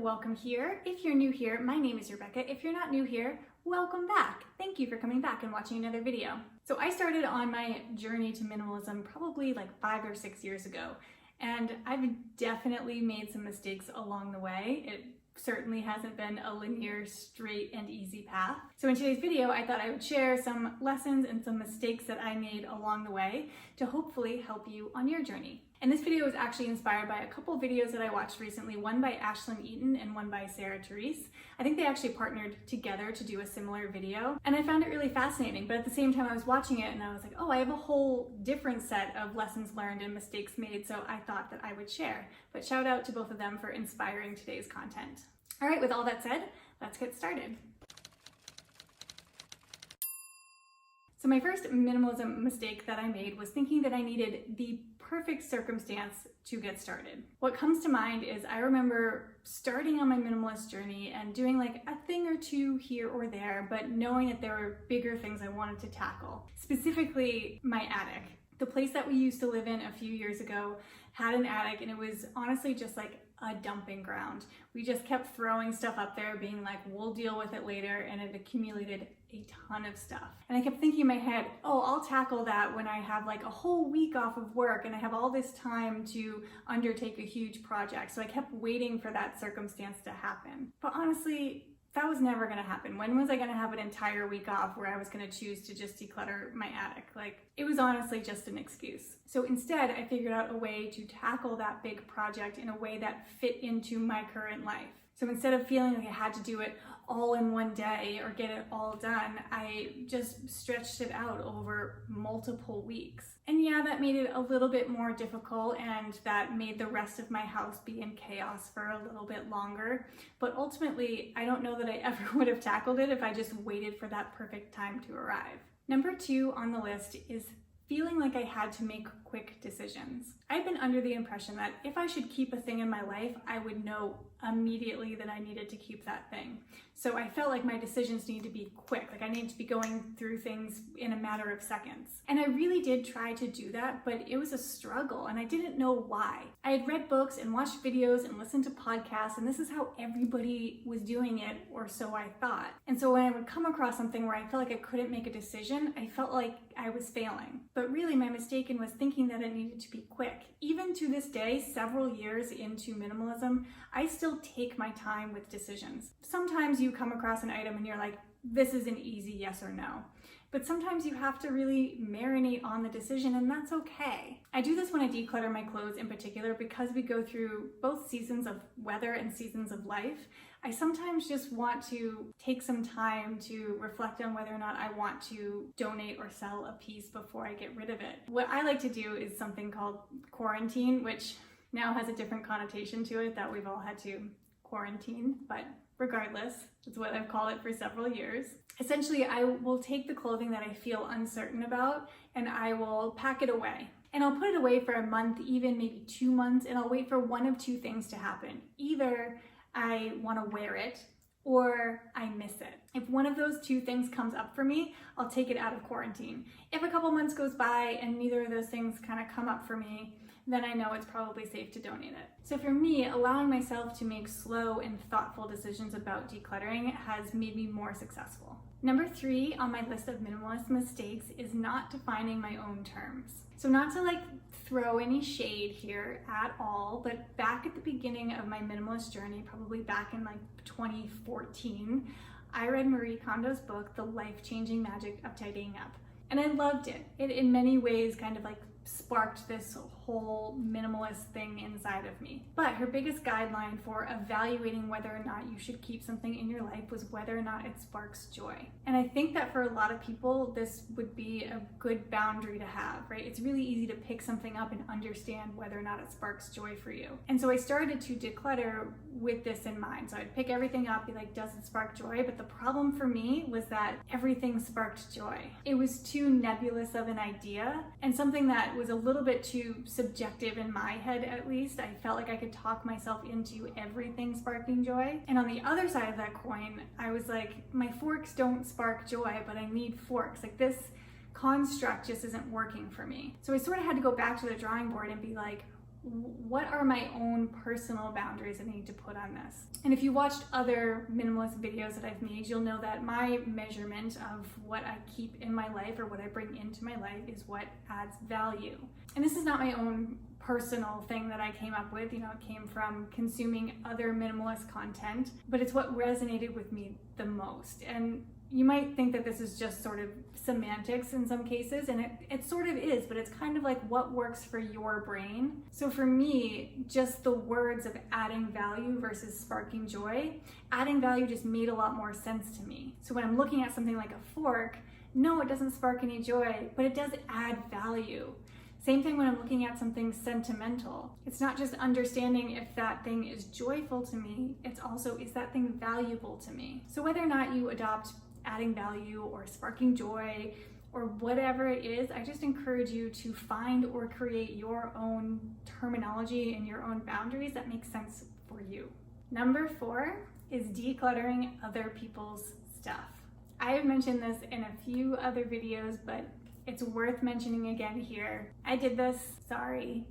welcome here. If you're new here, my name is Rebecca. If you're not new here, welcome back. Thank you for coming back and watching another video. So I started on my journey to minimalism probably like 5 or 6 years ago, and I've definitely made some mistakes along the way. It certainly hasn't been a linear, straight, and easy path. So in today's video, I thought I would share some lessons and some mistakes that I made along the way to hopefully help you on your journey. And this video was actually inspired by a couple videos that I watched recently, one by Ashlyn Eaton and one by Sarah Therese. I think they actually partnered together to do a similar video, and I found it really fascinating. But at the same time, I was watching it and I was like, oh, I have a whole different set of lessons learned and mistakes made, so I thought that I would share. But shout out to both of them for inspiring today's content. All right, with all that said, let's get started. So my first minimalism mistake that I made was thinking that I needed the perfect circumstance to get started. What comes to mind is I remember starting on my minimalist journey and doing like a thing or two here or there, but knowing that there were bigger things I wanted to tackle. Specifically, my attic. The place that we used to live in a few years ago had an attic, and it was honestly just like a dumping ground. We just kept throwing stuff up there, being like, we'll deal with it later, and it accumulated a ton of stuff. And I kept thinking in my head, oh, I'll tackle that when I have like a whole week off of work and I have all this time to undertake a huge project. So I kept waiting for that circumstance to happen. But honestly, that was never gonna happen. When was I gonna have an entire week off where I was gonna choose to just declutter my attic? Like, it was honestly just an excuse. So instead, I figured out a way to tackle that big project in a way that fit into my current life. So instead of feeling like I had to do it all in one day or get it all done, I just stretched it out over multiple weeks. And yeah, that made it a little bit more difficult, and that made the rest of my house be in chaos for a little bit longer. But ultimately, I don't know that I ever would have tackled it if I just waited for that perfect time to arrive. Number 2 on the list is feeling like I had to make quick decisions. I've been under the impression that if I should keep a thing in my life, I would know immediately that I needed to keep that thing. So I felt like my decisions need to be quick, like I need to be going through things in a matter of seconds. And I really did try to do that, but it was a struggle and I didn't know why. I had read books and watched videos and listened to podcasts, and this is how everybody was doing it, or so I thought. And so when I would come across something where I felt like I couldn't make a decision, I felt like I was failing. But really my mistake was thinking that it needed to be quick. Even to this day, several years into minimalism, I still take my time with decisions. Sometimes you come across an item and you're like, this is an easy yes or no. But sometimes you have to really marinate on the decision, and that's okay. I do this when I declutter my clothes in particular because we go through both seasons of weather and seasons of life. I sometimes just want to take some time to reflect on whether or not I want to donate or sell a piece before I get rid of it. What I like to do is something called quarantine, which now has a different connotation to it that we've all had to quarantine, but regardless, it's what I've called it for several years. Essentially, I will take the clothing that I feel uncertain about and I will pack it away. And I'll put it away for a month, even maybe 2 months, and I'll wait for one of two things to happen. Either I want to wear it or I miss it. If one of those two things comes up for me, I'll take it out of quarantine. If a couple months goes by and neither of those things kind of come up for me, then I know it's probably safe to donate it. So for me, allowing myself to make slow and thoughtful decisions about decluttering has made me more successful. Number 3 on my list of minimalist mistakes is not defining my own terms. So not to like throw any shade here at all, but back at the beginning of my minimalist journey, probably back in like 2014, I read Marie Kondo's book, The Life-Changing Magic of Tidying Up. And I loved it. It in many ways kind of like sparked this whole minimalist thing inside of me. But her biggest guideline for evaluating whether or not you should keep something in your life was whether or not it sparks joy. And I think that for a lot of people, this would be a good boundary to have, right? It's really easy to pick something up and understand whether or not it sparks joy for you. And so I started to declutter with this in mind. So I'd pick everything up, be like, does it spark joy? But the problem for me was that everything sparked joy. It was too nebulous of an idea and something that was a little bit too subjective in my head, at least. I felt like I could talk myself into everything sparking joy. And on the other side of that coin, I was like, my forks don't spark joy, but I need forks. Like, this construct just isn't working for me. So I sort of had to go back to the drawing board and be like, what are my own personal boundaries I need to put on this? And if you watched other minimalist videos that I've made, you'll know that my measurement of what I keep in my life or what I bring into my life is what adds value. And this is not my own personal thing that I came up with, it came from consuming other minimalist content, but it's what resonated with me the most. And you might think that this is just sort of semantics in some cases, and it sort of is, but it's kind of like what works for your brain. So for me, just the words of adding value versus sparking joy, adding value just made a lot more sense to me. So when I'm looking at something like a fork, no, it doesn't spark any joy, but it does add value. Same thing when I'm looking at something sentimental. It's not just understanding if that thing is joyful to me, it's also, is that thing valuable to me? So whether or not you adopt adding value or sparking joy or whatever it is, I just encourage you to find or create your own terminology and your own boundaries that make sense for you. Number 4 is decluttering other people's stuff. I have mentioned this in a few other videos, but it's worth mentioning again here. I did this, sorry.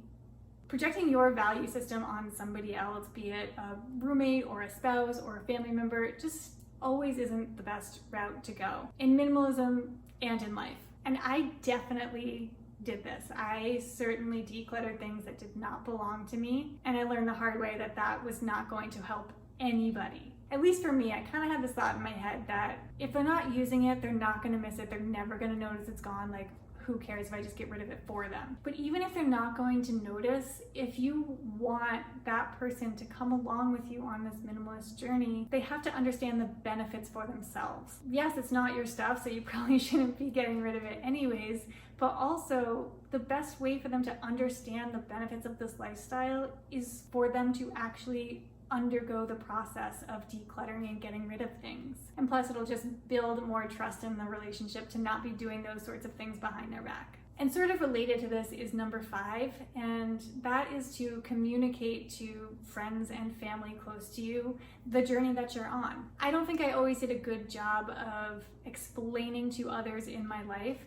Projecting your value system on somebody else, be it a roommate or a spouse or a family member, just always isn't the best route to go in minimalism and in life. And I definitely did this. I certainly decluttered things that did not belong to me, and I learned the hard way that that was not going to help anybody. At least for me, I kind of had this thought in my head that if they're not using it, they're not going to miss it, they're never going to notice it's gone, like who cares if I just get rid of it for them? But even if they're not going to notice, if you want that person to come along with you on this minimalist journey, they have to understand the benefits for themselves. Yes, it's not your stuff, so you probably shouldn't be getting rid of it anyways, but also the best way for them to understand the benefits of this lifestyle is for them to actually undergo the process of decluttering and getting rid of things. And plus, it'll just build more trust in the relationship to not be doing those sorts of things behind their back. And sort of related to this is number 5, and that is to communicate to friends and family close to you the journey that you're on. I don't think I always did a good job of explaining to others in my life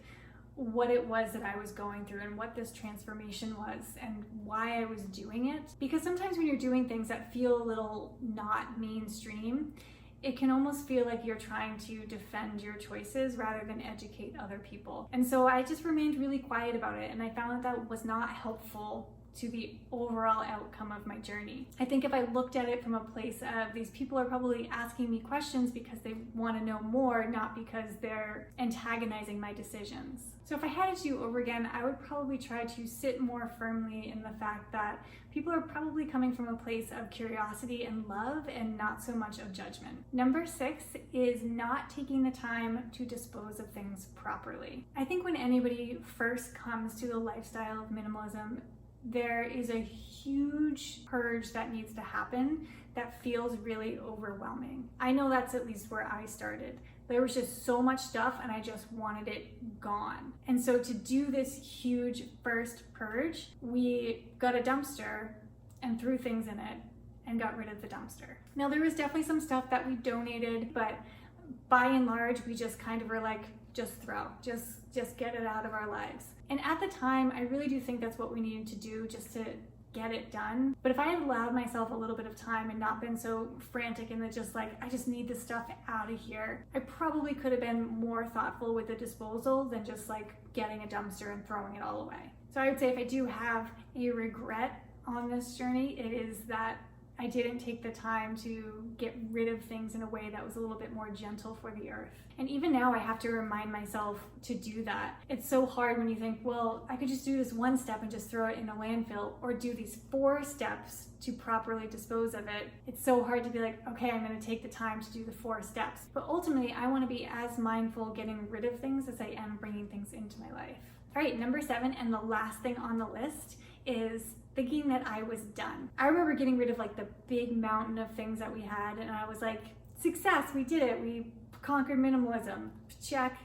what it was that I was going through and what this transformation was and why I was doing it. Because sometimes when you're doing things that feel a little not mainstream, it can almost feel like you're trying to defend your choices rather than educate other people. And so I just remained really quiet about it, and I found that that was not helpful to the overall outcome of my journey. I think if I looked at it from a place of these people are probably asking me questions because they want to know more, not because they're antagonizing my decisions. So if I had it to do over again, I would probably try to sit more firmly in the fact that people are probably coming from a place of curiosity and love and not so much of judgment. Number 6 is not taking the time to dispose of things properly. I think when anybody first comes to the lifestyle of minimalism, there is a huge purge that needs to happen that feels really overwhelming. I know that's at least where I started. There was just so much stuff and I just wanted it gone. And so to do this huge first purge, we got a dumpster and threw things in it and got rid of the dumpster. Now there was definitely some stuff that we donated, but by and large, we just kind of were like, just throw, just get it out of our lives. And at the time, I really do think that's what we needed to do just to get it done. But if I had allowed myself a little bit of time and not been so frantic and just like, I just need this stuff out of here, I probably could have been more thoughtful with the disposal than just like getting a dumpster and throwing it all away. So I would say if I do have a regret on this journey, it is that I didn't take the time to get rid of things in a way that was a little bit more gentle for the earth. And even now I have to remind myself to do that. It's so hard when you think, well, I could just do this one step and just throw it in a landfill, or do these 4 steps to properly dispose of it. It's so hard to be like, okay, I'm gonna take the time to do the 4 steps. But ultimately, I wanna be as mindful getting rid of things as I am bringing things into my life. All right, number 7, and the last thing on the list is thinking that I was done. I remember getting rid of like the big mountain of things that we had, and I was like, success, we did it. We conquered minimalism. Check.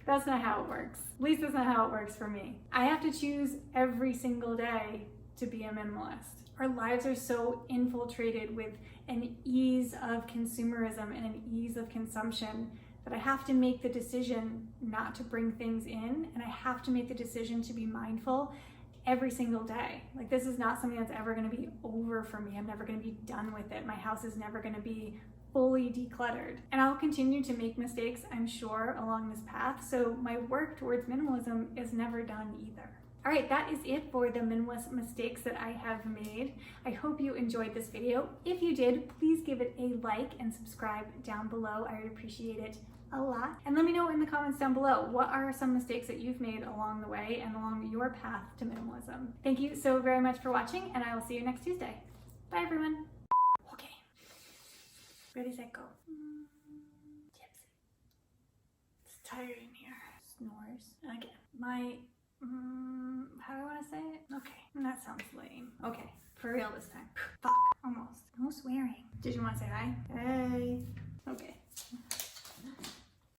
That's not how it works. At least that's not how it works for me. I have to choose every single day to be a minimalist. Our lives are so infiltrated with an ease of consumerism and an ease of consumption that I have to make the decision not to bring things in, and I have to make the decision to be mindful every single day. Like, this is not something that's ever going to be over for me. I'm never going to be done with it. My house is never going to be fully decluttered. And I'll continue to make mistakes, I'm sure, along this path. So my work towards minimalism is never done either. All right, that is it for the minimalist mistakes that I have made. I hope you enjoyed this video. If you did, please give it a like and subscribe down below. I would appreciate it a lot. And let me know in the comments down below, what are some mistakes that you've made along the way and along your path to minimalism? Thank you so very much for watching, and I will see you next Tuesday. Bye, everyone. Okay. Ready, set, go. Gypsy. It's tired in here. Snores. Again. How do I want to say it? Okay, that sounds lame. Okay, for real this time. Fuck, almost. No swearing. Did you want to say hi? Hey. Okay.